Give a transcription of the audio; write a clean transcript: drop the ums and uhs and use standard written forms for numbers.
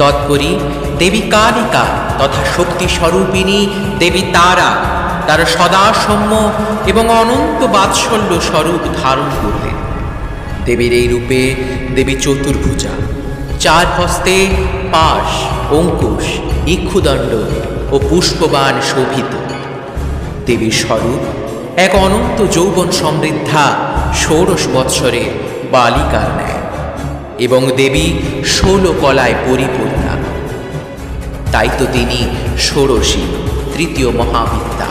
তৎপরি দেবী কালিকা তথা শক্তি স্বরূপিণী দেবী তারা তার সদা সৌম্য এবং অনন্ত বাৎসল্য স্বরূপ ধারণ করলেন। দেবীর এই রূপে দেবী চতুর্ভুজা, চার হস্তে পাশ, অঙ্কুশ, ইক্ষুদণ্ড ও পুষ্পবাণ শোভিত। দেবীর স্বরূপ এক অনন্ত যৌবন সমৃদ্ধা ১৬ বৎসরের বালিকার ন্যায়, এবং দেবী ১৬ কলায় পরিপূর্ণা। তাই তো তিনি ষোড়শী, তৃতীয় মহাবিদ্যা।